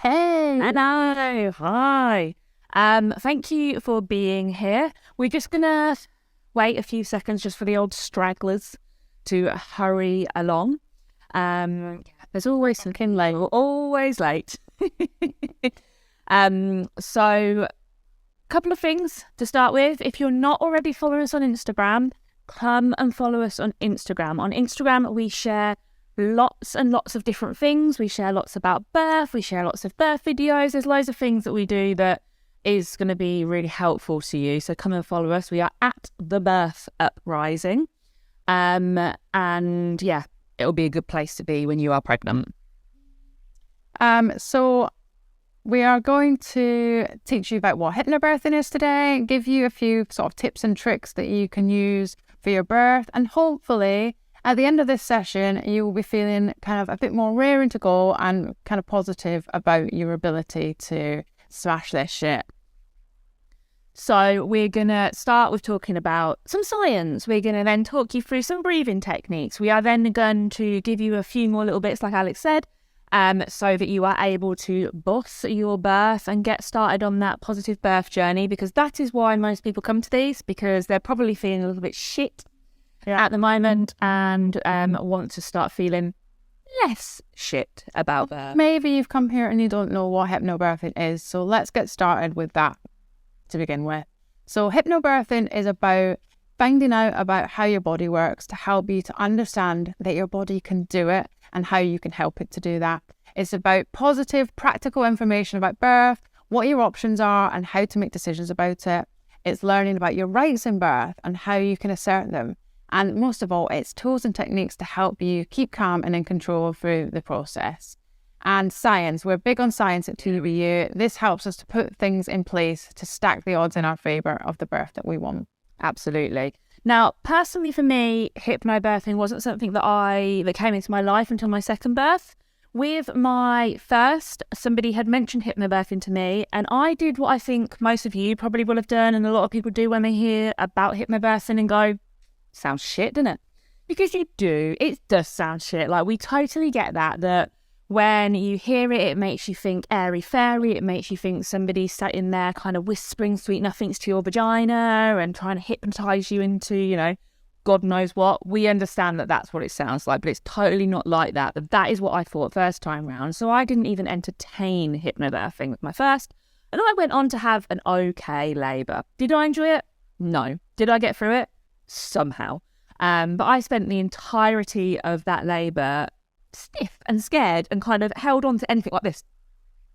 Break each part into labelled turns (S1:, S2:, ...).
S1: Hey.
S2: Hello. Hi. Thank you for being here. We're just gonna wait a few seconds just for the old stragglers to hurry along. There's always something late. We're always late. So couple of things to start with. If you're not already following us on Instagram, come and follow us on Instagram. On Instagram, we share lots and lots of different things. We share lots about birth. We share lots of birth videos. There's loads of things that we do that is going to be really helpful to you. So come and follow us. We are at The Birth Uprising. And yeah, it'll be a good place to be when you are pregnant.
S1: So we are going to teach you about what hypnobirthing is today, give you a few sort of tips and tricks that you can use for your birth, and hopefully at the end of this session you will be feeling kind of a bit more raring to go and kind of positive about your ability to smash this shit.
S2: So we're going to start with talking about some science. We're going to then talk you through some breathing techniques. We are then going to give you a few more little bits, like Alex said, so that you are able to boss your birth and get started on that positive birth journey, because that is why most people come to these, because they're probably feeling a little bit shit at the moment and want to start feeling less shit about birth.
S1: Maybe you've come here and you don't know what hypnobirthing is, so let's get started with that to begin with. So hypnobirthing is about finding out about how your body works to help you to understand that your body can do it and how you can help it to do that. It's about positive, practical information about birth, what your options are and how to make decisions about it. It's learning about your rights in birth and how you can assert them. And most of all, it's tools and techniques to help you keep calm and in control through the process. And science. We're big on science at TVU. This helps us to put things in place to stack the odds in our favour of the birth that we want.
S2: Absolutely. Now, personally for me, hypnobirthing wasn't something that came into my life until my second birth. With my first, somebody had mentioned hypnobirthing to me, and I did what I think most of you probably will have done, and a lot of people do when they hear about hypnobirthing and go, sounds shit, doesn't it? Because you do. It does sound shit. Like, we totally get that when you hear it, it makes you think airy-fairy. It makes you think somebody sat in there kind of whispering sweet nothings to your vagina and trying to hypnotise you into, God knows what. We understand that that's what it sounds like, but it's totally not like that. But that is what I thought first time round. So I didn't even entertain hypnobirthing with my first. And I went on to have an okay labour. Did I enjoy it? No. Did I get through it? Somehow. But I spent the entirety of that labour stiff and scared and kind of held on to anything like this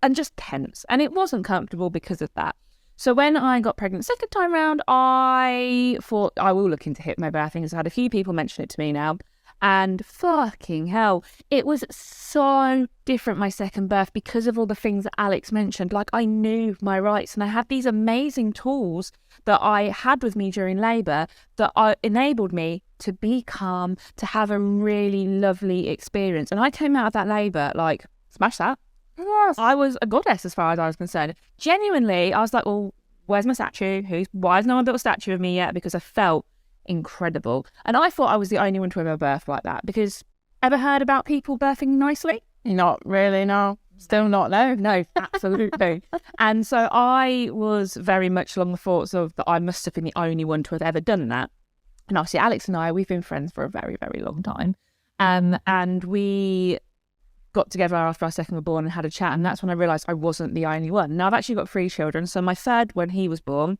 S2: and just tense, and it wasn't comfortable because of that. So when I got pregnant second time round, I thought I will look into hypnobirthing. I've had a few people mention it to me now, and fucking hell, it was so different my second birth because of all the things that Alex mentioned. Like, I knew my rights and I had these amazing tools that I had with me during labour that enabled me to be calm, to have a really lovely experience. And I came out of that labour like, smash that. Yes. I was a goddess as far as I was concerned. Genuinely, I was like, well, where's my statue? Why has no one built a statue of me yet? Because I felt incredible. And I thought I was the only one to ever birth like that, because ever heard about people birthing nicely?
S1: Not really, no. Still not, no.
S2: No, absolutely. And so I was very much along the thoughts of that I must have been the only one to have ever done that. And obviously Alex and I, we've been friends for a very, very long time. And we got together after our second were born and had a chat, and that's when I realised I wasn't the only one. Now, I've actually got 3 children. So my third, when he was born,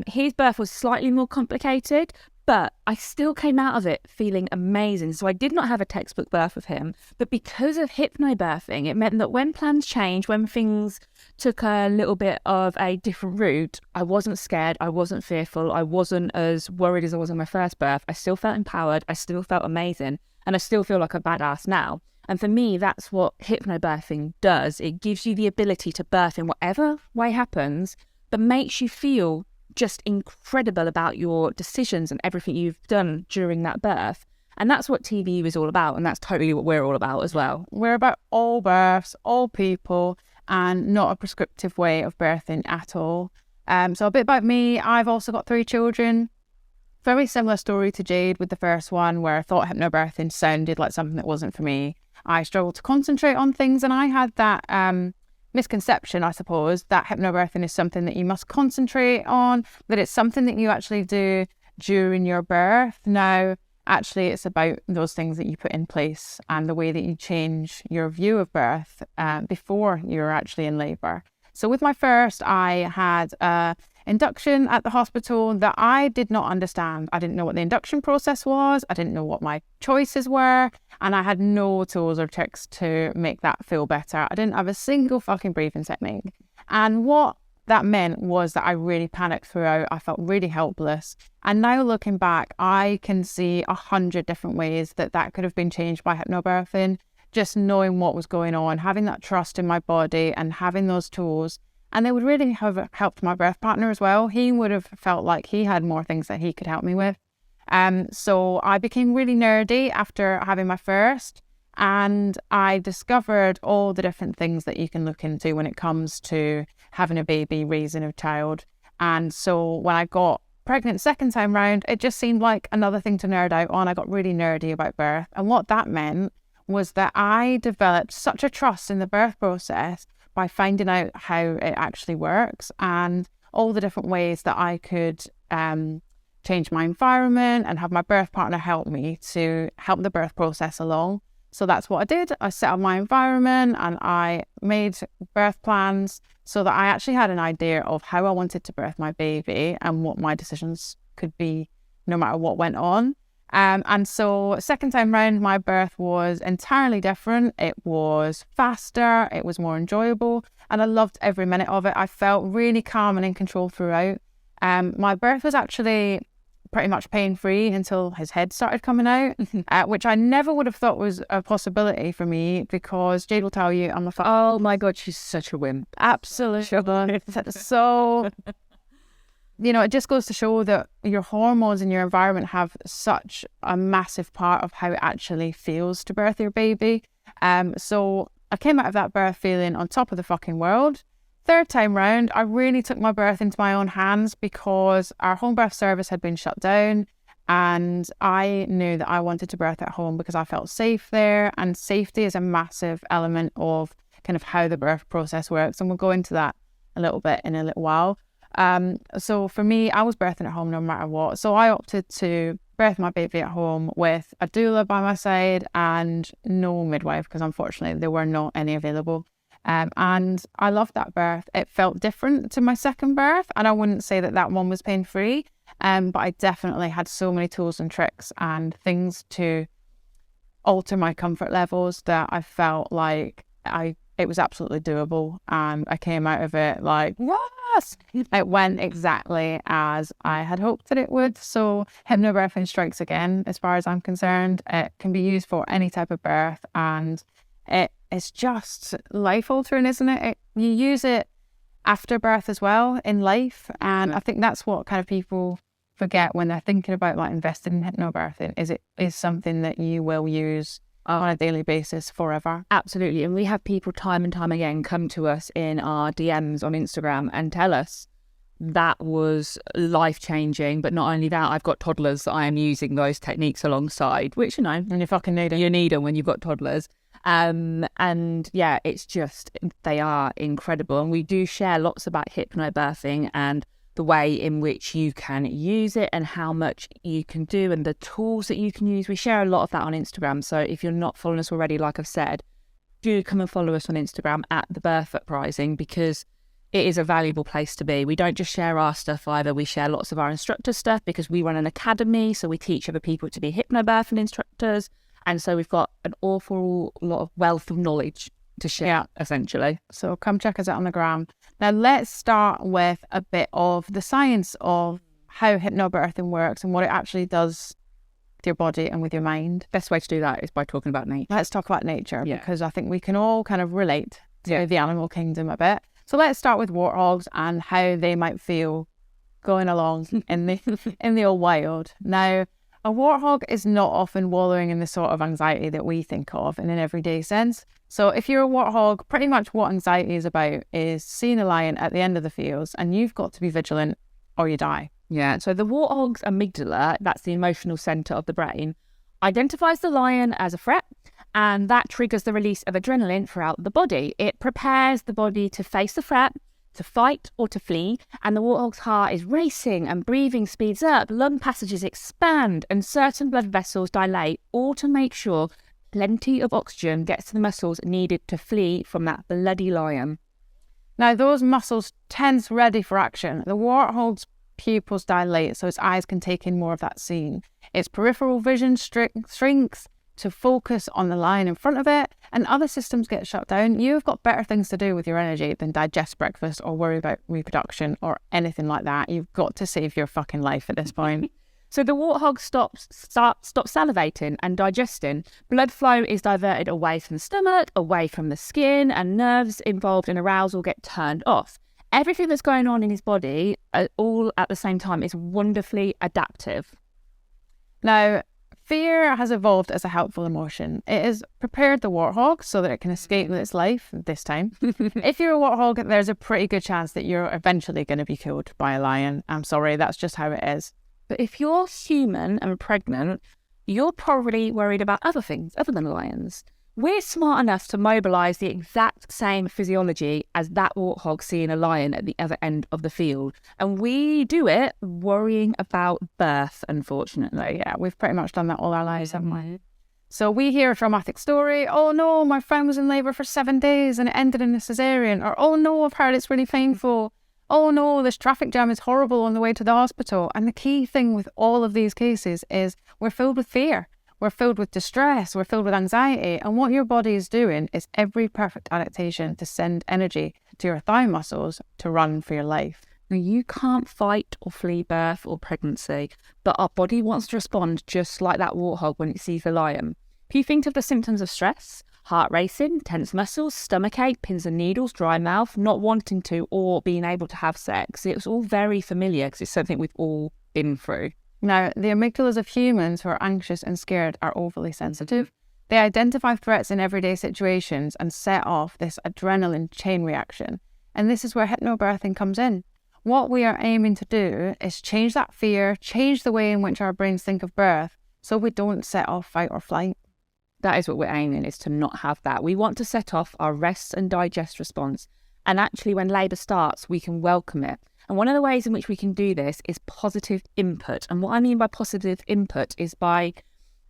S2: his birth was slightly more complicated, but I still came out of it feeling amazing. So I did not have a textbook birth with him, but because of hypnobirthing, it meant that when plans changed, when things took a little bit of a different route, I wasn't scared, I wasn't fearful, I wasn't as worried as I was in my first birth. I still felt empowered, I still felt amazing, and I still feel like a badass now. And for me, that's what hypnobirthing does. It gives you the ability to birth in whatever way happens, but makes you feel just incredible about your decisions and everything you've done during that birth. And that's what TVU is all about. And that's totally what we're all about as well.
S1: We're about all births, all people, and not a prescriptive way of birthing at all. So a bit about me. I've also got 3 children. Very similar story to Jade with the first one, where I thought hypnobirthing sounded like something that wasn't for me. I struggled to concentrate on things, and I had that misconception, I suppose, that hypnobirthing is something that you must concentrate on, that it's something that you actually do during your birth. Now, actually, it's about those things that you put in place and the way that you change your view of birth before you're actually in labour. So with my first, I had induction at the hospital that I did not understand. I didn't know what the induction process was. I didn't know what my choices were. And I had no tools or tricks to make that feel better. I didn't have a single fucking breathing technique. And what that meant was that I really panicked throughout. I felt really helpless. And now looking back, I can see 100 different ways that that could have been changed by hypnobirthing. Just knowing what was going on, having that trust in my body and having those tools. And they would really have helped my birth partner as well. He would have felt like he had more things that he could help me with. So I became really nerdy after having my first, and I discovered all the different things that you can look into when it comes to having a baby, raising a child. And so when I got pregnant second time round, it just seemed like another thing to nerd out on. I got really nerdy about birth. And what that meant was that I developed such a trust in the birth process by finding out how it actually works and all the different ways that I could change my environment and have my birth partner help me to help the birth process along. So that's what I did. I set up my environment and I made birth plans so that I actually had an idea of how I wanted to birth my baby and what my decisions could be no matter what went on. And so second time round, my birth was entirely different. It was faster, it was more enjoyable, and I loved every minute of it. I felt really calm and in control throughout. My birth was actually pretty much pain-free until his head started coming out, which I never would have thought was a possibility for me, because Jade will tell you I'm a
S2: oh my God, she's such a wimp.
S1: Absolutely. So... you know, it just goes to show that your hormones and your environment have such a massive part of how it actually feels to birth your baby. So I came out of that birth feeling on top of the fucking world. Third time round, I really took my birth into my own hands because our home birth service had been shut down, and I knew that I wanted to birth at home because I felt safe there, and safety is a massive element of kind of how the birth process works, and we'll go into that a little bit in a little while. So for me, I was birthing at home no matter what. So I opted to birth my baby at home with a doula by my side and no midwife, because unfortunately there were not any available. And I loved that birth. It felt different to my second birth, and I wouldn't say that that one was pain-free. But I definitely had so many tools and tricks and things to alter my comfort levels that I felt like it was absolutely doable, and I came out of it like, yes! It went exactly as I had hoped that it would. So hypnobirthing strikes again, as far as I'm concerned. It can be used for any type of birth, and it's just life-altering, isn't it? You use it after birth as well in life, and I think that's what kind of people forget when they're thinking about like investing in hypnobirthing, is it is something that you will use on a daily basis forever.
S2: Absolutely. And we have people time and time again come to us in our DMs on Instagram and tell us that was life-changing. But not only that, I've got toddlers that I am using those techniques alongside, which, you know,
S1: and you fucking need it.
S2: You need them when you've got toddlers. And yeah, it's just, they are incredible. And we do share lots about hypnobirthing and the way in which you can use it and how much you can do and the tools that you can use. We share a lot of that on Instagram. So if you're not following us already, like I've said, do come and follow us on Instagram at The Birth Uprising, because it is a valuable place to be. We don't just share our stuff either. We share lots of our instructor stuff because we run an academy. So we teach other people to be hypnobirthing instructors. And so we've got an awful lot of wealth of knowledge to share, essentially.
S1: So come check us out on the gram. Now let's start with a bit of the science of how hypnobirthing works and what it actually does with your body and with your mind.
S2: Best way to do that is by talking about nature.
S1: Let's talk about nature, because I think we can all kind of relate to the animal kingdom a bit. So let's start with warthogs and how they might feel going along in the old wild. Now, a warthog is not often wallowing in the sort of anxiety that we think of in an everyday sense. So if you're a warthog, pretty much what anxiety is about is seeing a lion at the end of the fields, and you've got to be vigilant or you die.
S2: Yeah, so the warthog's amygdala, that's the emotional centre of the brain, identifies the lion as a threat and that triggers the release of adrenaline throughout the body. It prepares the body to face the threat, to fight or to flee, and the warthog's heart is racing and breathing speeds up, lung passages expand, and certain blood vessels dilate, all to make sure plenty of oxygen gets to the muscles needed to flee from that bloody lion.
S1: Now, those muscles tense, ready for action. The warthog's pupils dilate so its eyes can take in more of that scene. Its peripheral vision shrinks to focus on the lion in front of it, and other systems get shut down. You've got better things to do with your energy than digest breakfast or worry about reproduction or anything like that. You've got to save your fucking life at this point.
S2: So the warthog stops salivating and digesting. Blood flow is diverted away from the stomach, away from the skin, and nerves involved in arousal get turned off. Everything that's going on in his body, all at the same time, is wonderfully adaptive.
S1: Now, fear has evolved as a helpful emotion. It has prepared the warthog so that it can escape with its life this time. If you're a warthog, there's a pretty good chance that you're eventually going to be killed by a lion. I'm sorry, that's just how it is.
S2: But if you're human and pregnant, you're probably worried about other things other than lions. We're smart enough to mobilise the exact same physiology as that warthog seeing a lion at the other end of the field. And we do it worrying about birth, unfortunately.
S1: Yeah, we've pretty much done that all our lives, haven't we? So we hear a traumatic story. Oh no, my friend was in labour for 7 days and it ended in a cesarean. Or oh no, I've heard it's really painful. Oh no, this traffic jam is horrible on the way to the hospital. And the key thing with all of these cases is we're filled with fear. We're filled with distress, we're filled with anxiety, and what your body is doing is every perfect adaptation to send energy to your thigh muscles to run for your life.
S2: Now, you can't fight or flee birth or pregnancy, but our body wants to respond just like that warthog when it sees the lion. If you think of the symptoms of stress, heart racing, tense muscles, stomachache, pins and needles, dry mouth, not wanting to or being able to have sex, it's all very familiar because it's something we've all been through.
S1: Now, the amygdalas of humans who are anxious and scared are overly sensitive. They identify threats in everyday situations and set off this adrenaline chain reaction. And this is where hypnobirthing comes in. What we are aiming to do is change that fear, change the way in which our brains think of birth, so we don't set off fight or flight.
S2: That is what we're aiming, is to not have that. We want to set off our rest and digest response. And actually, when labour starts, we can welcome it. And one of the ways in which we can do this is positive input. And what I mean by positive input is by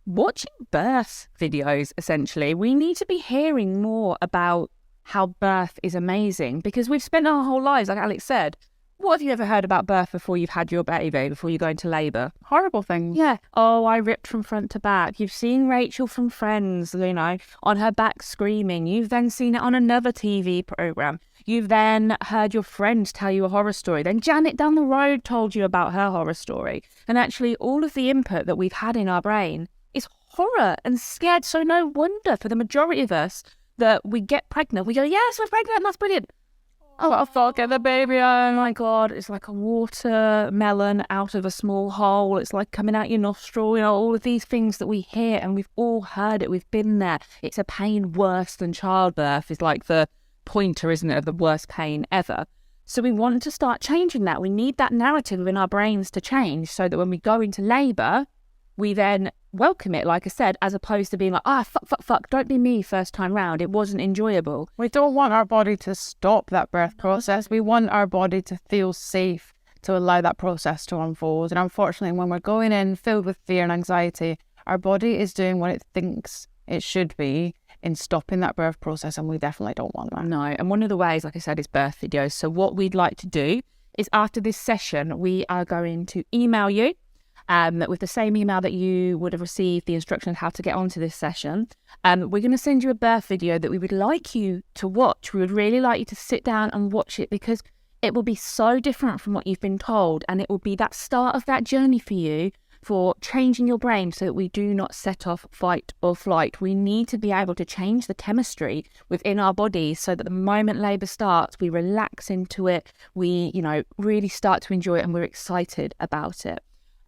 S2: watching birth videos, essentially. We need to be hearing more about how birth is amazing, because we've spent our whole lives, like Alex said, what have you ever heard about birth before you've had your baby, before you go into labour?
S1: Horrible things.
S2: Yeah. Oh, I ripped from front to back. You've seen Rachel from Friends, on her back screaming. You've then seen it on another TV programme. You've then heard your friend tell you a horror story. Then Janet down the road told you about her horror story. And actually, all of the input that we've had in our brain is horror and scared. So no wonder for the majority of us that we get pregnant. We go, yes, we're pregnant. That's brilliant. Oh, I'll fuck, get the baby. Oh my God. It's like a watermelon out of a small hole. It's like coming out your nostril. All of these things that we hear, and we've all heard it. We've been there. It's a pain worse than childbirth. It's like the pointer, isn't it, of the worst pain ever. So we want to start changing that. We need that narrative in our brains to change so that when we go into labour, we then welcome it, like I said, as opposed to being like, fuck, don't be me first time round. It wasn't enjoyable.
S1: We don't want our body to stop that birth process. We want our body to feel safe to allow that process to unfold. And unfortunately, when we're going in filled with fear and anxiety, our body is doing what it thinks it should be in stopping that birth process, and we definitely don't want that.
S2: No, and one of the ways, like I said, is birth videos. So what we'd like to do is after this session, we are going to email you with the same email that you would have received the instructions how to get onto this session. We're going to send you a birth video that we would like you to watch. We would really like you to sit down and watch it, because it will be so different from what you've been told, and it will be that start of that journey for you for changing your brain so that we do not set off fight or flight. We need to be able to change the chemistry within our bodies so that the moment labour starts, we relax into it, we, really start to enjoy it, and we're excited about it.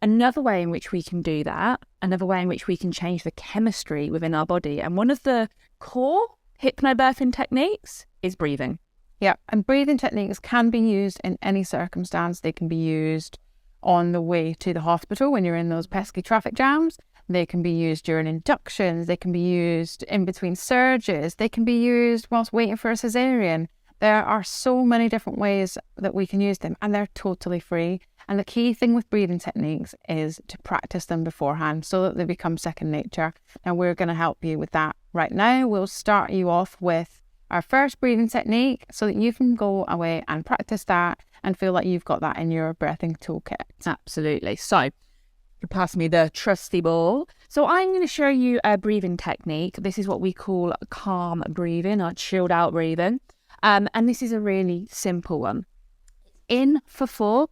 S2: Another way in which we can do that, another way in which we can change the chemistry within our body, and one of the core hypnobirthing techniques is breathing.
S1: Yeah, and breathing techniques can be used in any circumstance. They can be used on the way to the hospital when you're in those pesky traffic jams. They can be used during inductions. They can be used in between surges. They can be used whilst waiting for a cesarean. There are so many different ways that we can use them, and they're totally free. And the key thing with breathing techniques is to practice them beforehand so that they become second nature. Now, we're going to help you with that right now. We'll start you off with our first breathing technique so that you can go away and practice that and feel like you've got that in your birthing toolkit.
S2: Absolutely. So you pass me the trusty ball. So I'm going to show you a breathing technique. This is what we call calm breathing or chilled out breathing. And this is a really simple one. In for 4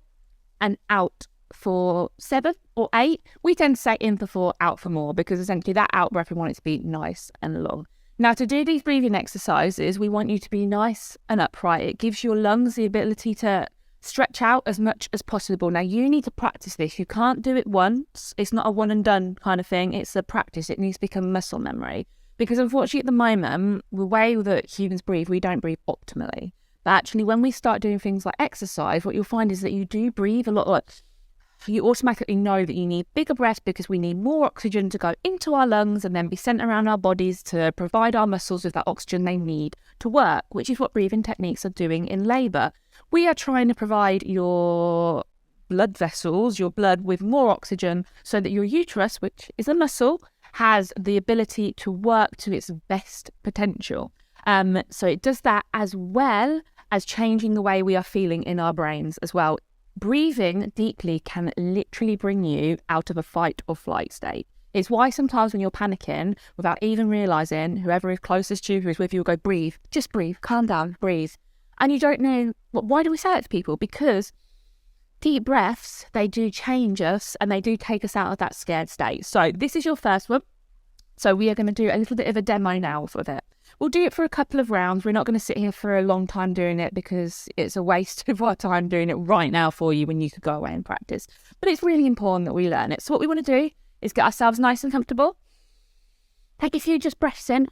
S2: and out for 7 or 8. We tend to say in for 4, out for more, because essentially that out breath, we want it to be nice and long. Now, to do these breathing exercises, we want you to be nice and upright. It gives your lungs the ability to stretch out as much as possible. Now, you need to practice this. You can't do it once. It's not a one and done kind of thing. It's a practice. It needs to become muscle memory. Because unfortunately, at the moment, the way that humans breathe, we don't breathe optimally. But actually, when we start doing things like exercise, what you'll find is that you do breathe a lot. Like, you automatically know that you need bigger breaths because we need more oxygen to go into our lungs and then be sent around our bodies to provide our muscles with that oxygen they need to work, which is what breathing techniques are doing in labour. We are trying to provide your blood vessels, your blood, with more oxygen so that your uterus, which is a muscle, has the ability to work to its best potential. So it does that as well as changing the way we are feeling in our brains as well. Breathing deeply can literally bring you out of a fight or flight state. It's why sometimes when you're panicking, without even realising, whoever is closest to you, who is with you, will go, breathe, just breathe, calm down, breathe. And you don't know, why do we say it to people? Because deep breaths, they do change us and they do take us out of that scared state. So this is your first one. So we are going to do a little bit of a demo now of it. We'll do it for a couple of rounds. We're not going to sit here for a long time doing it because it's a waste of our time doing it right now for you when you could go away and practice. But it's really important that we learn it. So what we want to do is get ourselves nice and comfortable. Take a few just breaths in,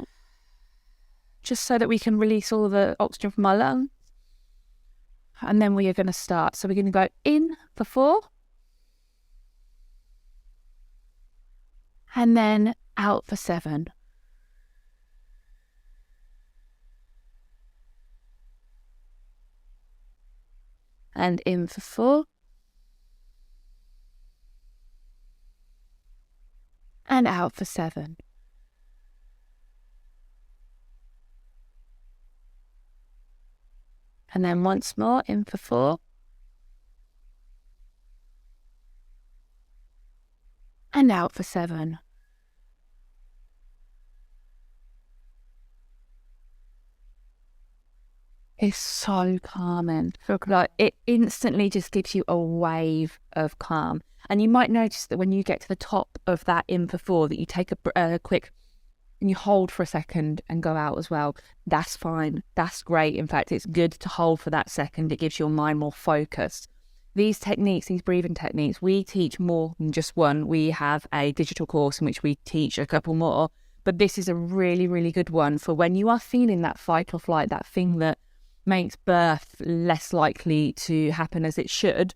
S2: just so that we can release all the oxygen from our lungs. And then we are going to start. So we're going to go in for 4. And then out for 7. And in for 4. And out for 7. And then once more, in for 4. And out for 7. It's so calming. Like, it instantly just gives you a wave of calm. And you might notice that when you get to the top of that in for 4, that you take a quick, and you hold for a second and go out as well. That's fine. That's great. In fact, it's good to hold for that second. It gives your mind more focused. These techniques, these breathing techniques, we teach more than just one. We have a digital course in which we teach a couple more. But this is a really, really good one for when you are feeling that fight or flight, that thing that makes birth less likely to happen as it should,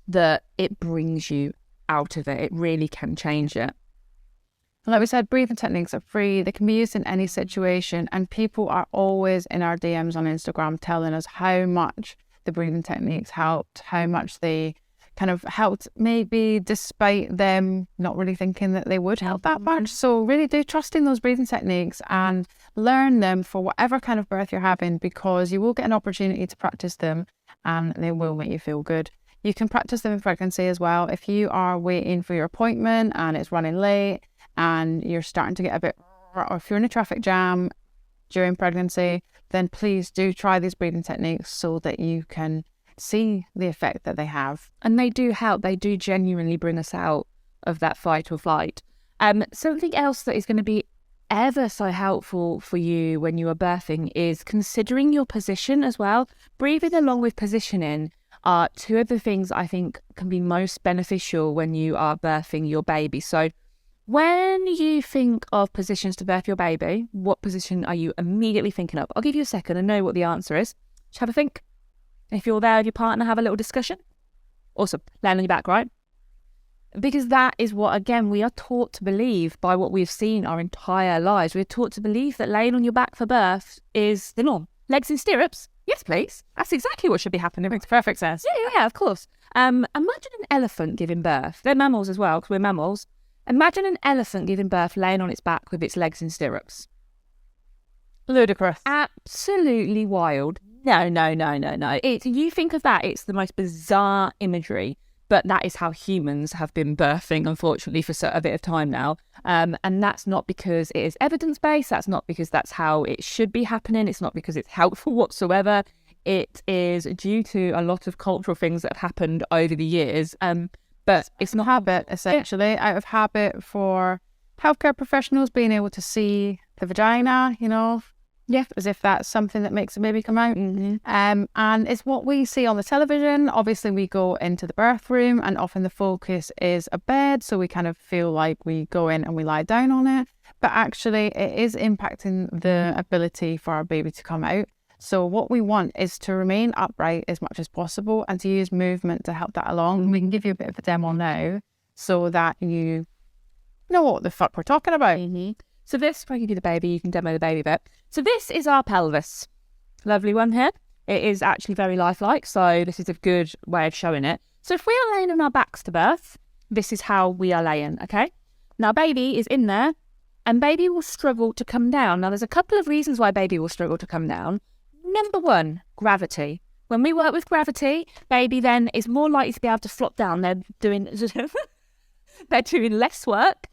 S2: that it brings you out of it. It really can change it.
S1: Like we said, breathing techniques are free. They can be used in any situation. And people are always in our DMs on Instagram telling us how much the breathing techniques helped, how much they kind of helped, maybe despite them not really thinking that they would help that much. So really do trust in those breathing techniques and learn them for whatever kind of birth you're having, because you will get an opportunity to practice them and they will make you feel good. You can practice them in pregnancy as well. If you are waiting for your appointment and it's running late and you're starting to get a bit, or if you're in a traffic jam during pregnancy, then please do try these breathing techniques so that you can see the effect that they have.
S2: And they do help. They do genuinely bring us out of that fight or flight. Something else that is going to be ever so helpful for you when you are birthing is considering your position as well. Breathing along with positioning are two of the things I think can be most beneficial when you are birthing your baby. So when you think of positions to birth your baby, what position are you immediately thinking of? I'll give you a second and know what the answer is. Just have a think. If you're there with your partner, have a little discussion. Awesome. Land on your back, right? Because that is what, again, we are taught to believe by what we've seen our entire lives. We're taught to believe that laying on your back for birth is the norm. Legs in stirrups? Yes, please. That's exactly what should be happening.
S1: It makes perfect sense.
S2: Yeah, of course. Imagine an elephant giving birth. They're mammals as well, because we're mammals. Imagine an elephant giving birth laying on its back with its legs in stirrups.
S1: Ludicrous.
S2: Absolutely wild. No. You think of that, it's the most bizarre imagery. But that is how humans have been birthing, unfortunately, for a bit of time now. And that's not because it is evidence-based. That's not because that's how it should be happening. It's not because it's helpful whatsoever. It is due to a lot of cultural things that have happened over the years. But it's not
S1: habit, essentially, out of habit for healthcare professionals being able to see the vagina,
S2: Yeah,
S1: as if that's something that makes a baby come out.
S2: Mm-hmm.
S1: And it's what we see on the television. Obviously, we go into the birth room and often the focus is a bed. So we kind of feel like we go in and we lie down on it. But actually, it is impacting the ability for our baby to come out. So what we want is to remain upright as much as possible and to use movement to help that along. We can give you a bit of a demo now so that you know what the fuck we're talking about.
S2: Mm-hmm. So this, if I give you the baby, you can demo the baby bit. So this is our pelvis. Lovely one here. It is actually very lifelike, so this is a good way of showing it. So if we are laying on our backs to birth, this is how we are laying, okay? Now baby is in there, and baby will struggle to come down. Now there's a couple of reasons why baby will struggle to come down. Number one, gravity. When we work with gravity, baby then is more likely to be able to flop down. They're doing less work.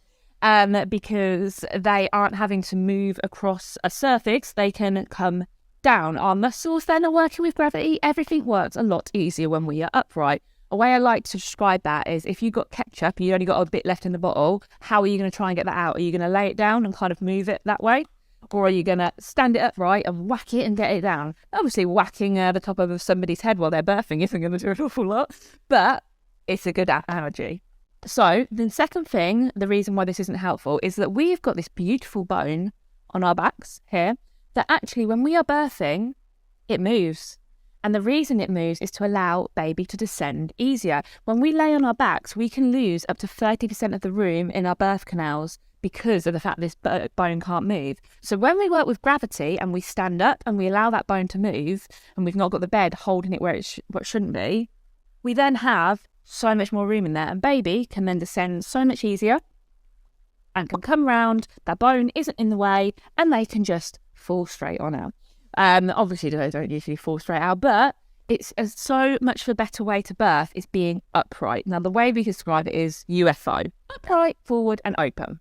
S2: Because they aren't having to move across a surface, they can come down. Our muscles then are working with gravity. Everything works a lot easier when we are upright. A way I like to describe that is if you got ketchup and you only got a bit left in the bottle, how are you going to try and get that out? Are you going to lay it down and kind of move it that way? Or are you going to stand it upright and whack it and get it down? Obviously, whacking the top of somebody's head while they're birthing isn't going to do an awful lot, but it's a good analogy. So the second thing, the reason why this isn't helpful is that we've got this beautiful bone on our backs here that actually when we are birthing, it moves. And the reason it moves is to allow baby to descend easier. When we lay on our backs, we can lose up to 30% of the room in our birth canals because of the fact this bone can't move. So when we work with gravity and we stand up and we allow that bone to move and we've not got the bed holding it where it shouldn't be, we then have so much more room in there, and baby can then descend so much easier and can come round, that bone isn't in the way, and they can just fall straight on out. Obviously they don't usually fall straight out, but it's so much of a better way to birth is being upright. Now the way we describe it is UFO, upright, forward and open.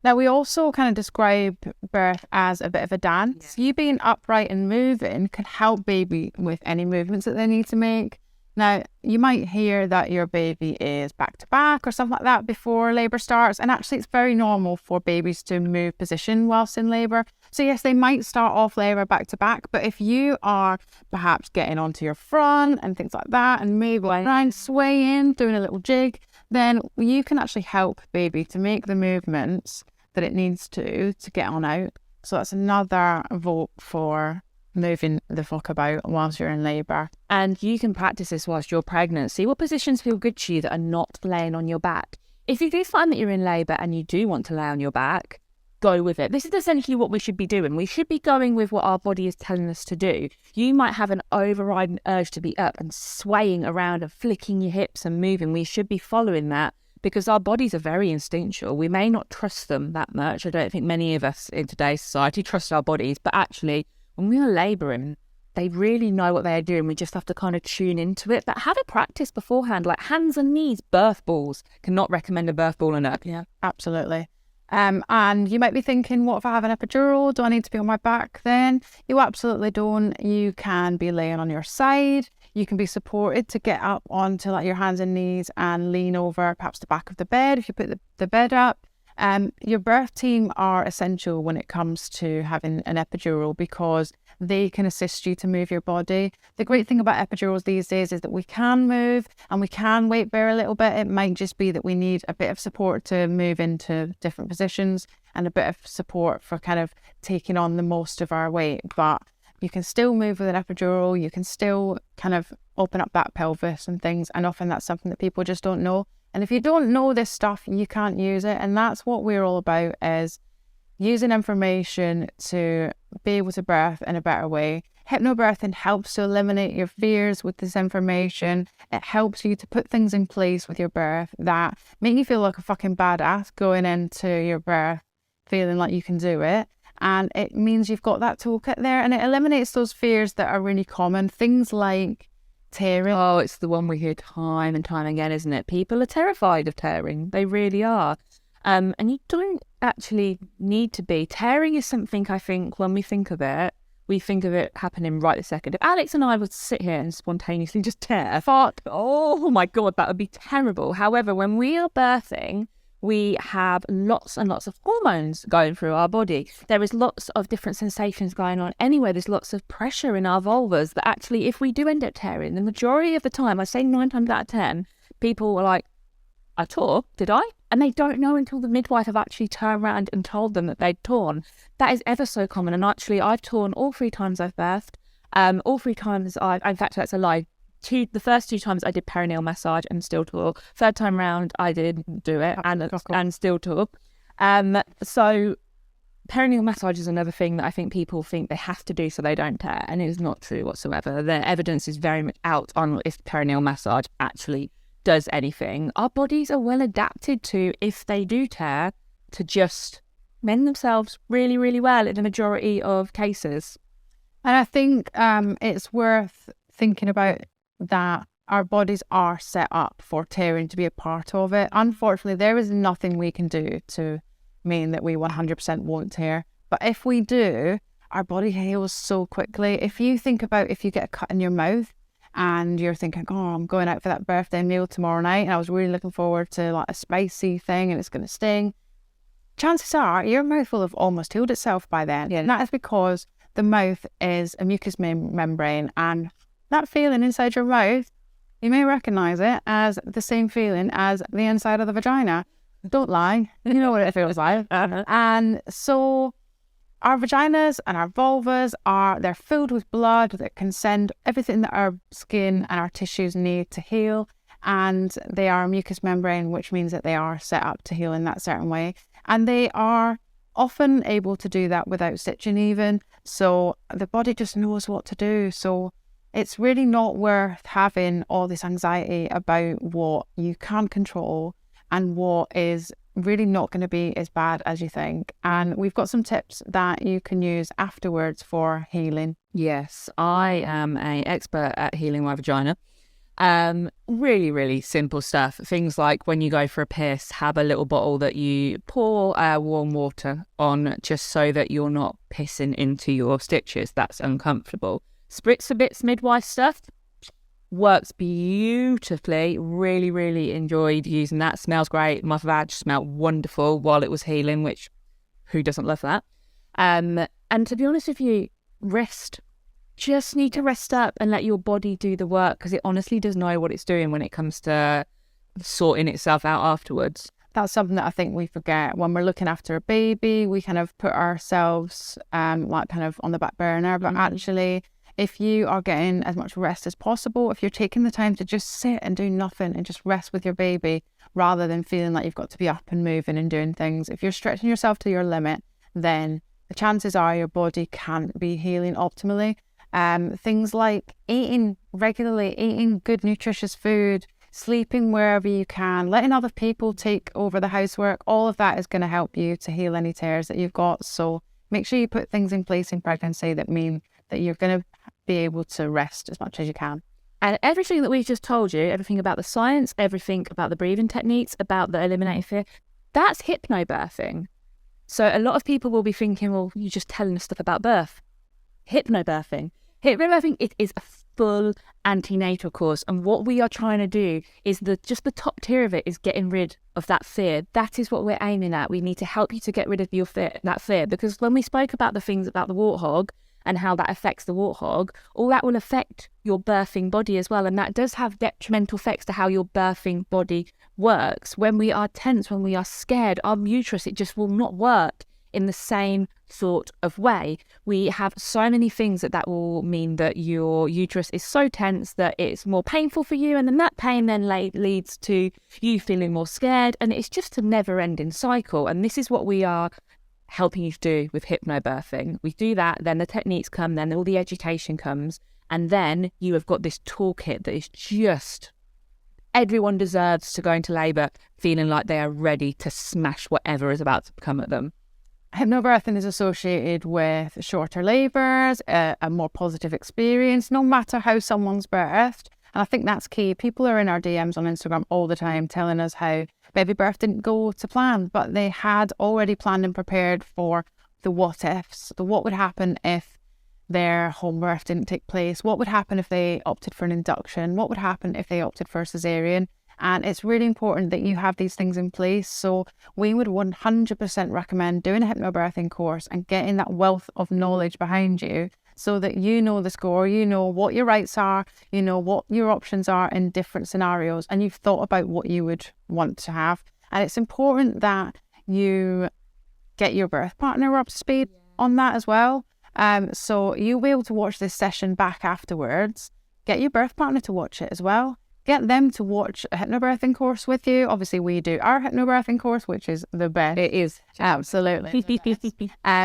S1: Now we also kind of describe birth as a bit of a dance. You being upright and moving can help baby with any movements that they need to make. Now, you might hear that your baby is back to back or something like that before labour starts. And actually, it's very normal for babies to move position whilst in labour. So yes, they might start off labour back to back. But if you are perhaps getting onto your front and things like that and moving around, swaying, doing a little jig, then you can actually help baby to make the movements that it needs to get on out. So that's another vote for moving the fuck about whilst you're in labour.
S2: And you can practice this whilst you're pregnant. See what positions feel good to you that are not laying on your back. If you do find that you're in labour and you do want to lay on your back, go with it. This is essentially what we should be doing. We should be going with what our body is telling us to do. You might have an overriding urge to be up and swaying around and flicking your hips and moving. We should be following that because our bodies are very instinctual. We may not trust them that much. I don't think many of us in today's society trust our bodies, but actually when we are labouring, they really know what they're doing. We just have to kind of tune into it. But have a practice beforehand, like hands and knees, birth balls. Cannot recommend a birth ball enough.
S1: Yeah, absolutely. And you might be thinking, what if I have an epidural? Do I need to be on my back then? You absolutely don't. You can be laying on your side. You can be supported to get up onto like your hands and knees and lean over perhaps the back of the bed if you put the bed up. Your birth team are essential when it comes to having an epidural because they can assist you to move your body. The great thing about epidurals these days is that we can move and we can weight bear a little bit. It might just be that we need a bit of support to move into different positions and a bit of support for kind of taking on the most of our weight. But you can still move with an epidural. You can still kind of open up that pelvis and things. And often that's something that people just don't know. And if you don't know this stuff, you can't use it. And that's what we're all about, is using information to be able to birth in a better way. Hypnobirthing helps to eliminate your fears with this information. It helps you to put things in place with your birth that make you feel like a fucking badass going into your birth, feeling like you can do it. And it means you've got that toolkit there, and it eliminates those fears that are really common. Things like tearing.
S2: Oh, it's the one we hear time and time again, isn't it? People are terrified of tearing. They really are. And you don't actually need to be. Tearing is something, I think, when we think of it, we think of it happening right this second. If Alex and I would sit here and spontaneously just tear, fuck, oh my God, that would be terrible. However, when we are birthing, we have lots and lots of hormones going through our body. There is lots of different sensations going on anyway. There's lots of pressure in our vulvas that actually, if we do end up tearing, the majority of the time, I say 9 times out of 10, people are like, I tore, did I? And they don't know until the midwife have actually turned around and told them that they'd torn. That is ever so common. And actually, I've torn all 3 times I've birthed. All 3 times in fact, that's a lie. The first 2 times I did perineal massage and still tore. 3rd time round, I didn't do it and still tore. So perineal massage is another thing that I think people think they have to do so they don't tear, and it is not true whatsoever. The evidence is very much out on if perineal massage actually does anything. Our bodies are well adapted to, if they do tear, to just mend themselves really, really well in the majority of cases.
S1: And I think it's worth thinking about that our bodies are set up for tearing to be a part of it. Unfortunately, there is nothing we can do to mean that we 100% won't tear. But if we do, our body heals so quickly. If you think about if you get a cut in your mouth and you're thinking, oh, I'm going out for that birthday meal tomorrow night and I was really looking forward to like a spicy thing and it's going to sting, chances are your mouth will have almost healed itself by then. Yeah. And that is because the mouth is a mucous membrane, and that feeling inside your mouth, you may recognise it as the same feeling as the inside of the vagina. Don't lie, you know what it feels like. And so our vaginas and our vulvas they're filled with blood that can send everything that our skin and our tissues need to heal. And they are a mucous membrane, which means that they are set up to heal in that certain way. And they are often able to do that without stitching even. So the body just knows what to do. So it's really not worth having all this anxiety about what you can control and what is really not going to be as bad as you think. And we've got some tips that you can use afterwards for healing.
S2: Yes, I am an expert at healing my vagina. Really, really simple stuff. Things like when you go for a piss, have a little bottle that you pour warm water on, just so that you're not pissing into your stitches. That's uncomfortable. Spritzer bits midwife stuff works beautifully. Really, really enjoyed using that. Smells great. My vag smelled wonderful while it was healing, which who doesn't love that? And to be honest with you, rest. Just need to rest up and let your body do the work, because it honestly does know what it's doing when it comes to sorting itself out afterwards.
S1: That's something that I think we forget when we're looking after a baby. We kind of put ourselves like kind of on the back burner, but actually, if you are getting as much rest as possible, if you're taking the time to just sit and do nothing and just rest with your baby rather than feeling like you've got to be up and moving and doing things, if you're stretching yourself to your limit, then the chances are your body can't be healing optimally. Things like eating regularly, eating good nutritious food, sleeping wherever you can, letting other people take over the housework, all of that is going to help you to heal any tears that you've got. So make sure you put things in place in pregnancy that mean that you're going to be able to rest as much as you can.
S2: And everything that we've just told you, everything about the science, everything about the breathing techniques, about the eliminating fear, that's hypnobirthing. So a lot of people will be thinking, well, you're just telling us stuff about birth. Hypnobirthing, it is a full antenatal course, and what we are trying to do is just the top tier of it is getting rid of that fear. That is what we're aiming at. We need to help you to get rid of that fear, because when we spoke about the things about the warthog and how that affects the warthog, all that will affect your birthing body as well, and that does have detrimental effects to how your birthing body works. When we are tense, when we are scared, our uterus, it just will not work. in the same sort of way. We have so many things that will mean that your uterus is so tense that it's more painful for you, and then that pain then leads to you feeling more scared, and it's just a never-ending cycle. And this is what we are helping you to do with hypnobirthing. We do that, then the techniques come, then all the education comes, and then you have got this toolkit that is just... Everyone deserves to go into labour feeling like they are ready to smash whatever is about to come at them.
S1: Hypnobirthing is associated with shorter labours, a more positive experience, no matter how someone's birthed. And I think that's key. People are in our DMs on Instagram all the time telling us how baby birth didn't go to plan, but they had already planned and prepared for the what ifs. The what would happen if their home birth didn't take place? What would happen if they opted for an induction? What would happen if they opted for a cesarean? And it's really important that you have these things in place. So we would 100% recommend doing a hypnobirthing course and getting that wealth of knowledge behind you so that you know the score, you know what your rights are, you know what your options are in different scenarios, and you've thought about what you would want to have. And it's important that you get your birth partner up to speed on that as well. So you'll be able to watch this session back afterwards. Get your birth partner to watch it as well. Get them to watch a hypnobirthing course with you. Obviously, we do our hypnobirthing course, which is the best.
S2: It is.
S1: Absolutely.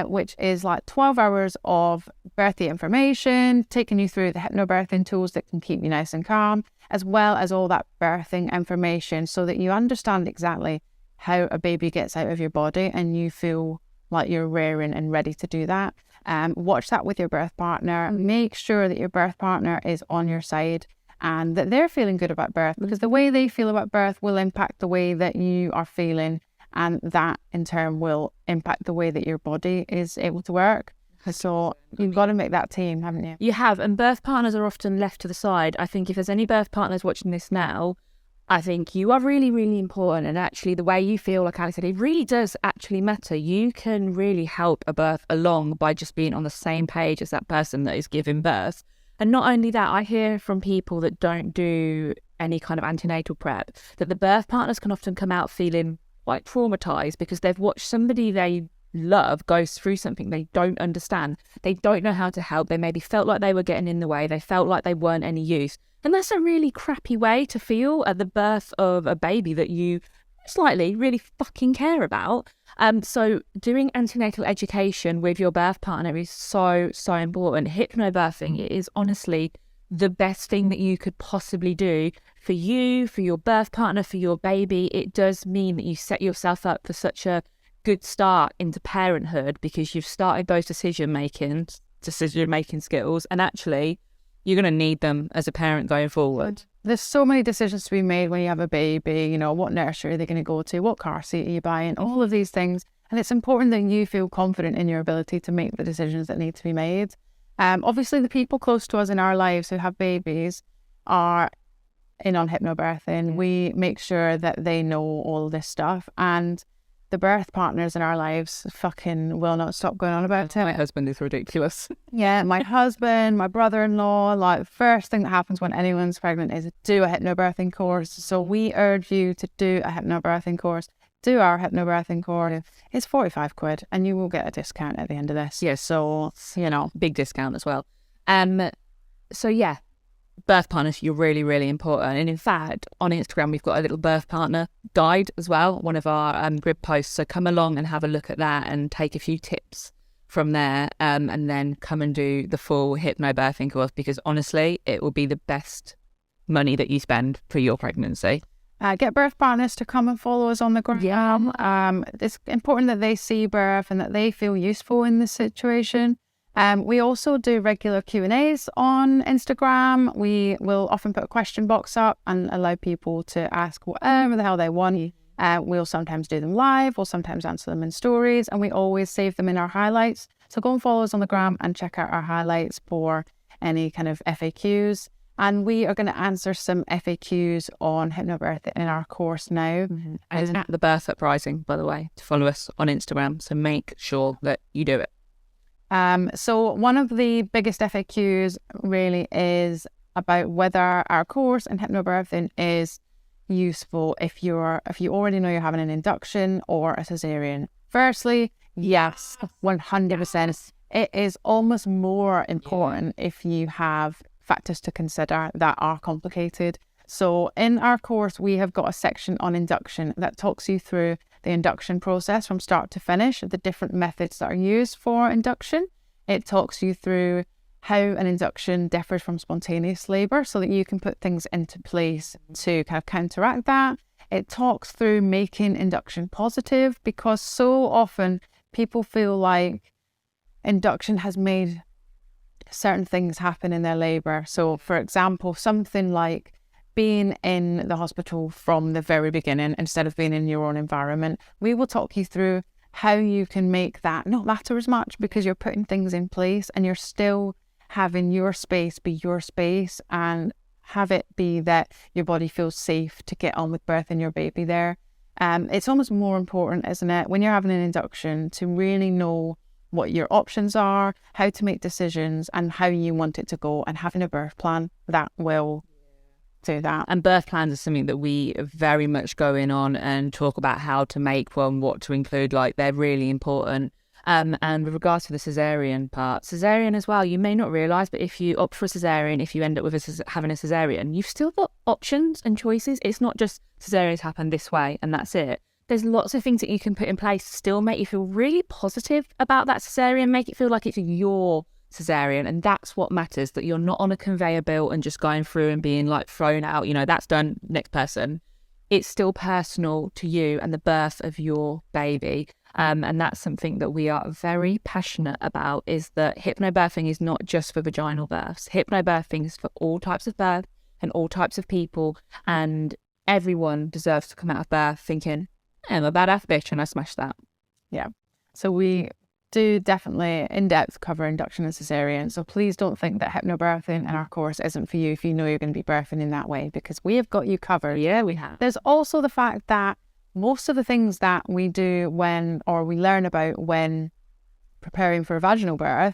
S1: Which is like 12 hours of birthing information, taking you through the hypnobirthing tools that can keep you nice and calm, as well as all that birthing information so that you understand exactly how a baby gets out of your body and you feel like you're raring and ready to do that. Watch that with your birth partner. Make sure that your birth partner is on your side and that they're feeling good about birth, because the way they feel about birth will impact the way that you are feeling, and that in turn will impact the way that your body is able to work. So you've got to make that team, haven't you?
S2: You have, and birth partners are often left to the side. I think if there's any birth partners watching this now, I think you are really, really important. And actually the way you feel, like Alex said, it really does actually matter. You can really help a birth along by just being on the same page as that person that is giving birth. And not only that, I hear from people that don't do any kind of antenatal prep that the birth partners can often come out feeling quite traumatized because they've watched somebody they love go through something they don't understand. They don't know how to help. They maybe felt like they were getting in the way. They felt like they weren't any use. And that's a really crappy way to feel at the birth of a baby that you slightly really fucking care about. So doing antenatal education with your birth partner is so, so important. Hypnobirthing is honestly the best thing that you could possibly do for you, for your birth partner, for your baby. It does mean that you set yourself up for such a good start into parenthood because you've started those decision-making skills, and actually you're going to need them as a parent going forward.
S1: There's so many decisions to be made when you have a baby. You know, what nursery are they going to go to? What car seat are you buying? All of these things. And it's important that you feel confident in your ability to make the decisions that need to be made. Obviously, the people close to us in our lives who have babies are in on hypnobirthing. We make sure that they know all this stuff. And the birth partners in our lives fucking will not stop going on about it.
S2: My husband is ridiculous.
S1: Yeah, my husband, my brother-in-law, like first thing that happens when anyone's pregnant is do a hypnobirthing course. So we urge you to do a hypnobirthing course. Do our hypnobirthing course. It's 45 quid and you will get a discount at the end of this.
S2: Yeah, so, you know, big discount as well. So yeah, birth partners, you're really, really important. And in fact, on Instagram, we've got a little birth partner guide as well, one of our grid posts. So come along and have a look at that and take a few tips from there, and then come and do the full hypnobirthing course, because honestly, it will be the best money that you spend for your pregnancy.
S1: Get birth partners to come and follow us on the gram.
S2: Yeah.
S1: It's important that they see birth and that they feel useful in this situation. We also do regular Q&As on Instagram. We will often put a question box up and allow people to ask whatever the hell they want. We'll sometimes do them live, we'll sometimes answer them in stories, and we always save them in our highlights. So go and follow us on the gram and check out our highlights for any kind of FAQs. And we are going to answer some FAQs on hypnobirthing in our course now.
S2: Mm-hmm. And it's at the Birth Uprising, by the way, to follow us on Instagram. So make sure that you do it.
S1: So one of the biggest FAQs really is about whether our course in hypnobirthing is useful if you already know you're having an induction or a cesarean. Firstly, Yes, 100%. It is almost more important if you have factors to consider that are complicated. So in our course, we have got a section on induction that talks you through the induction process from start to finish, the different methods that are used for induction. It talks you through how an induction differs from spontaneous labour so that you can put things into place to kind of counteract that. It talks through making induction positive, because so often people feel like induction has made certain things happen in their labour. So, for example, something like being in the hospital from the very beginning instead of being in your own environment. We will talk you through how you can make that not matter as much, because you're putting things in place and you're still having your space be your space, and have it be that your body feels safe to get on with birthing your baby there. It's almost more important, isn't it, when you're having an induction, to really know what your options are, how to make decisions, and how you want it to go, and having a birth plan that will do that.
S3: And birth plans are something that we very much go in on and talk about how to make one, what to include. Like, they're really important. And with regards to the cesarean part, cesarean as well, you may not realise, but if you opt for a cesarean, if you end up with having a cesarean, you've still got options and choices. It's not just cesareans happen this way and that's it. There's lots of things that you can put in place to still make you feel really positive about that cesarean, make it feel like it's your cesarean. And that's what matters, that you're not on a conveyor belt and just going through and being like thrown out, that's done, next person. It's still personal to you and the birth of your baby. And that's something that we are very passionate about, is that hypnobirthing is not just for vaginal births. Hypnobirthing is for all types of birth and all types of people, and everyone deserves to come out of birth thinking, I'm a badass bitch and I smashed that.
S1: Yeah. So we do definitely in-depth cover induction and cesarean. So please don't think that hypnobirthing in our course isn't for you if you know you're going to be birthing in that way, because we have got you covered.
S3: Yeah, we have.
S1: There's also the fact that most of the things that we do we learn about when preparing for a vaginal birth,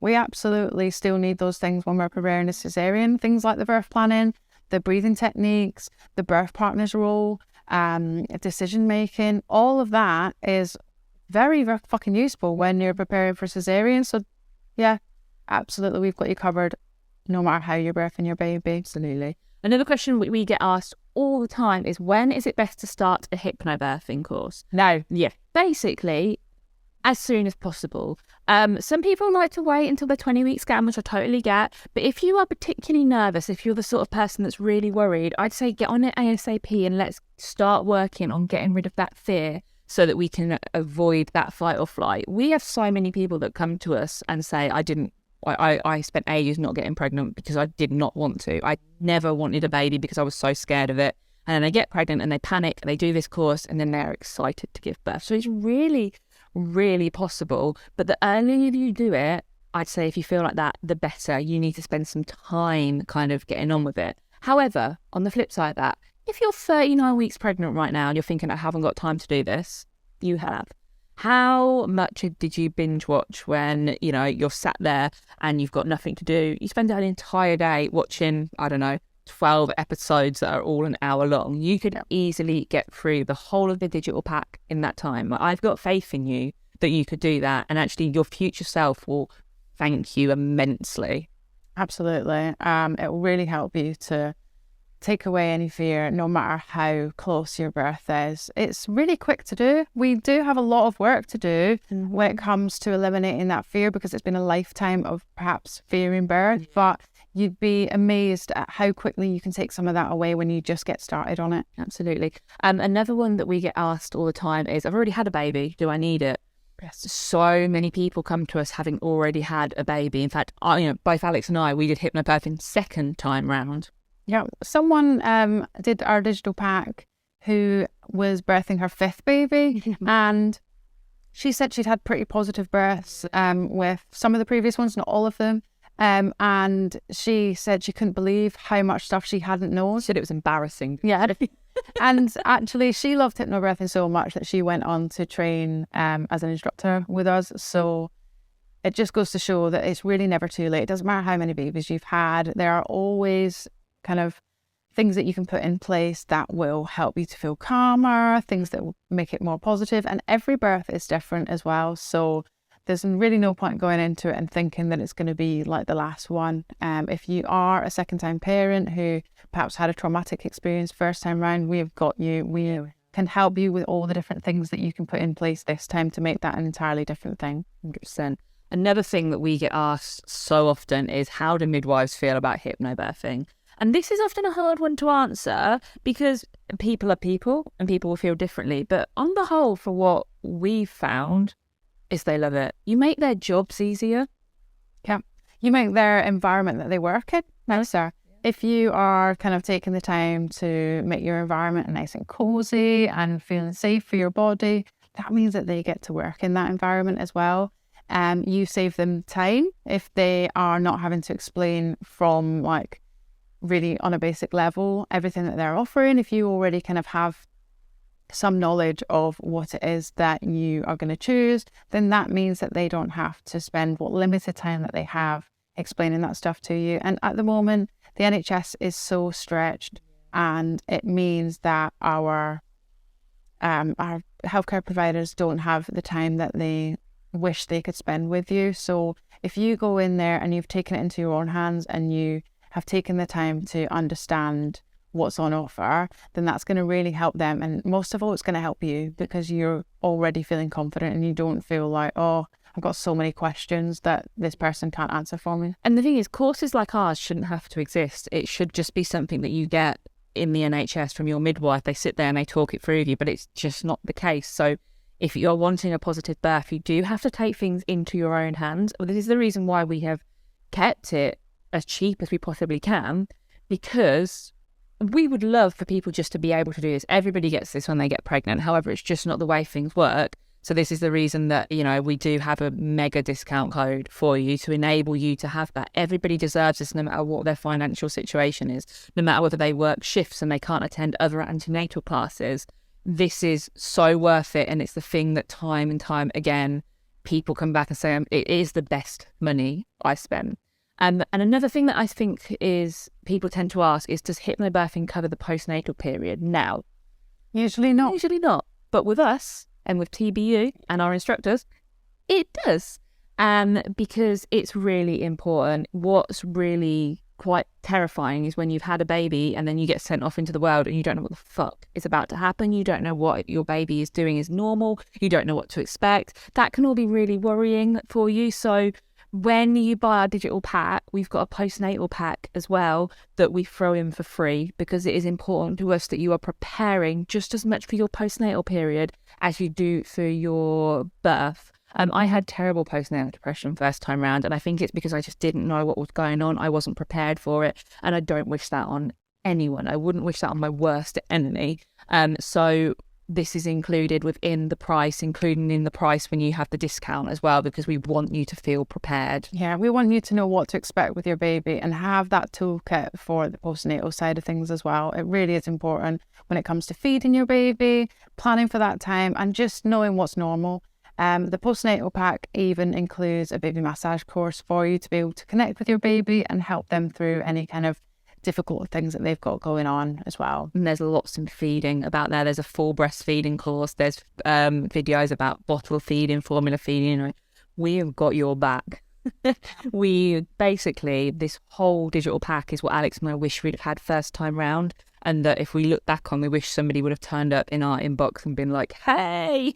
S1: we absolutely still need those things when we're preparing a cesarean. Things like the birth planning, the breathing techniques, the birth partner's role, decision making, all of that is very, very fucking useful when you're preparing for cesarean. So yeah, absolutely, we've got you covered no matter how you're birthing your baby.
S3: Absolutely. Another question we get asked all the time is, when is it best to start a hypnobirthing course?
S1: Now,
S3: yeah, basically as soon as possible. Some people like to wait until the 20-week scan, which I totally get. But if you are particularly nervous, if you're the sort of person that's really worried, I'd say get on it ASAP and let's start working on getting rid of that fear so that we can avoid that fight or flight. We have so many people that come to us and say, I spent ages not getting pregnant because I did not want to. I never wanted a baby because I was so scared of it. And then they get pregnant and they panic and they do this course and then they're excited to give birth. So it's really, really possible. But the earlier you do it, I'd say if you feel like that, the better. You need to spend some time kind of getting on with it. However, on the flip side of that, if you're 39 weeks pregnant right now and you're thinking, I haven't got time to do this, you have. How much did you binge watch when, you're sat there and you've got nothing to do? You spend an entire day watching, 12 episodes that are all an hour long. You could easily get through the whole of the digital pack in that time. I've got faith in you that you could do that. And actually your future self will thank you immensely.
S1: Absolutely. It will really help you to take away any fear, no matter how close your birth is. It's really quick to do. We do have a lot of work to do when it comes to eliminating that fear, because it's been a lifetime of perhaps fearing birth, but you'd be amazed at how quickly you can take some of that away when you just get started on it.
S3: Absolutely. Another one that we get asked all the time is, I've already had a baby, do I need it?
S1: Yes.
S3: So many people come to us having already had a baby. In fact, both Alex and I, we did hypnobirthing second time round.
S1: Yeah, someone did our digital pack who was birthing her fifth baby, and she said she'd had pretty positive births with some of the previous ones, not all of them. And she said she couldn't believe how much stuff she hadn't known.
S3: She said it was embarrassing.
S1: Yeah. And actually, she loved hypnobirthing so much that she went on to train as an instructor with us. So it just goes to show that it's really never too late. It doesn't matter how many babies you've had. There are always kind of things that you can put in place that will help you to feel calmer, things that will make it more positive. And every birth is different as well. So there's really no point going into it and thinking that it's going to be like the last one. If you are a second-time parent who perhaps had a traumatic experience first time round, we've got you. We can help you with all the different things that you can put in place this time to make that an entirely different thing.
S3: 100%. Another thing that we get asked so often is, how do midwives feel about hypnobirthing? And this is often a hard one to answer because people are people and people will feel differently. But on the whole, for what we've found, is they love it. You make their jobs easier.
S1: Yeah. You make their environment that they work in nicer. If you are kind of taking the time to make your environment nice and cozy and feeling safe for your body, that means that they get to work in that environment as well. You save them time if they are not having to explain from like really on a basic level everything that they're offering. If you already kind of have some knowledge of what it is that you are going to choose, then that means that they don't have to spend what limited time that they have explaining that stuff to you. And at the moment, the NHS is so stretched, and it means that our healthcare providers don't have the time that they wish they could spend with you. So if you go in there and you've taken it into your own hands and you have taken the time to understand what's on offer, then that's going to really help them. And most of all, it's going to help you because you're already feeling confident and you don't feel like, oh, I've got so many questions that this person can't answer for me.
S3: And the thing is, courses like ours shouldn't have to exist. It should just be something that you get in the NHS from your midwife. They sit there and they talk it through with you, but it's just not the case. So if you're wanting a positive birth, you do have to take things into your own hands. Well, this is the reason why we have kept it as cheap as we possibly can, because we would love for people just to be able to do this. Everybody gets this when they get pregnant. However, it's just not the way things work. So this is the reason that, you know, we do have a mega discount code for you to enable you to have that. Everybody deserves this, no matter what their financial situation is, no matter whether they work shifts and they can't attend other antenatal classes. This is so worth it. And it's the thing that time and time again, people come back and say, it is the best money I spend. And another thing that I think is people tend to ask is, does hypnobirthing cover the postnatal period? Now,
S1: Usually not.
S3: usually not. But with us and with TBU and our instructors, it does. Because it's really important. What's really quite terrifying is when you've had a baby and then you get sent off into the world and you don't know what the fuck is about to happen. You don't know what your baby is doing is normal. You don't know what to expect. That can all be really worrying for you. So when you buy our digital pack, we've got a postnatal pack as well that we throw in for free, because it is important to us that you are preparing just as much for your postnatal period as you do for your birth. I had terrible postnatal depression first time round, and I think it's because I just didn't know what was going on. I wasn't prepared for it, and I don't wish that on anyone. I wouldn't wish that on my worst enemy. So this is included within the price, including in the price when you have the discount as well, because we want you to feel prepared.
S1: Yeah, we want you to know what to expect with your baby and have that toolkit for the postnatal side of things as well. It really is important when it comes to feeding your baby, planning for that time, and just knowing what's normal. The postnatal pack even includes a baby massage course for you to be able to connect with your baby and help them through any kind of difficult things that they've got going on as well.
S3: And there's lots of feeding about there. There's a full breastfeeding course. There's videos about bottle feeding, formula feeding. We have got your back. We basically, this whole digital pack is what Alex and I wish we'd have had first time round. And that if we look back on, we wish somebody would have turned up in our inbox and been like, hey,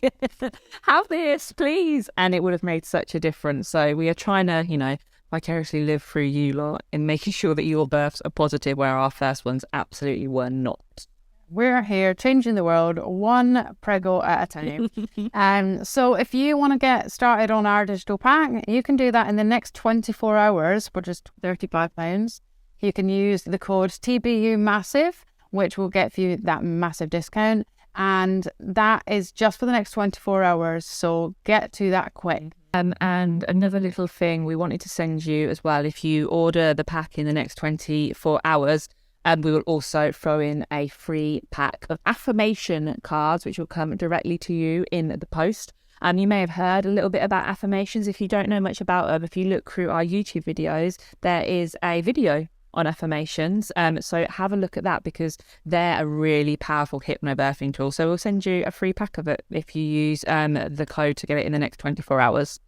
S3: have this, please. And it would have made such a difference. So we are trying to, vicariously live through you lot in making sure that your births are positive, where our first ones absolutely were not.
S1: We're here changing the world one prego at a time. So if you want to get started on our digital pack, you can do that in the next 24 hours for just £35. You can use the code TBU Massive, which will get you that massive discount. And that is just for the next 24 hours. So get to that quick.
S3: And another little thing we wanted to send you as well, if you order the pack in the next 24 hours, we will also throw in a free pack of affirmation cards, which will come directly to you in the post. You may have heard a little bit about affirmations. If you don't know much about them, if you look through our YouTube videos, there is a video on affirmations. So have a look at that, because they're a really powerful hypnobirthing tool. So we'll send you a free pack of it if you use the code to get it in the next 24 hours.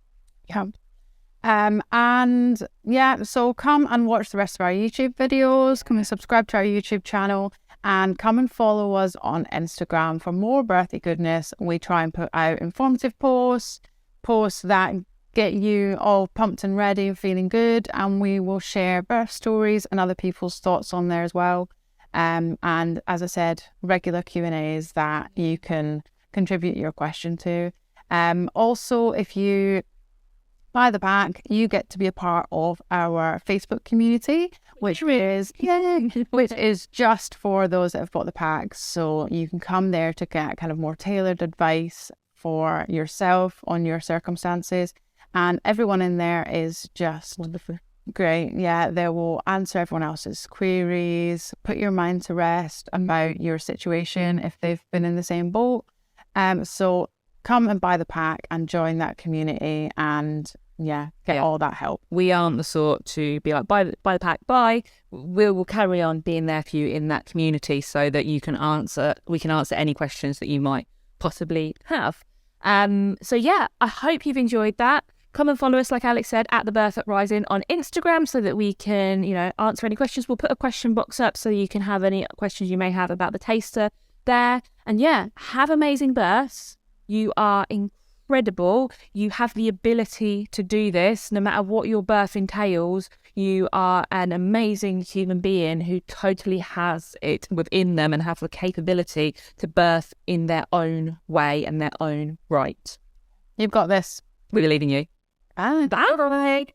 S1: Yeah. And yeah, so come and watch the rest of our YouTube videos. Come and subscribe to our YouTube channel, and come and follow us on Instagram for more birthday goodness. We try and put out informative posts that get you all pumped and ready and feeling good, and we will share birth stories and other people's thoughts on there as well. And as I said, regular Q&As that you can contribute your question to. Also, if you buy the pack, you get to be a part of our Facebook community, which is just for those that have bought the pack. So you can come there to get kind of more tailored advice for yourself on your circumstances. And everyone in there is just
S3: Wonderful.
S1: great. Yeah, they will answer everyone else's queries, put your mind to rest about your situation if they've been in the same boat. So come and buy the pack and join that community, and get all that help.
S3: We aren't the sort to be like, buy the pack, buy. We will carry on being there for you in that community, so that we can answer any questions that you might possibly have. So yeah, I hope you've enjoyed that. Come and follow us, like Alex said, at The Birth Uprising on Instagram, so that we can, answer any questions. We'll put a question box up so you can have any questions you may have about the taster there. And yeah, have amazing births. You are incredible. You have the ability to do this, no matter what your birth entails. You are an amazing human being who totally has it within them and have the capability to birth in their own way and their own right.
S1: You've got this.
S3: We're leaving you.
S1: Bye.
S3: Bye.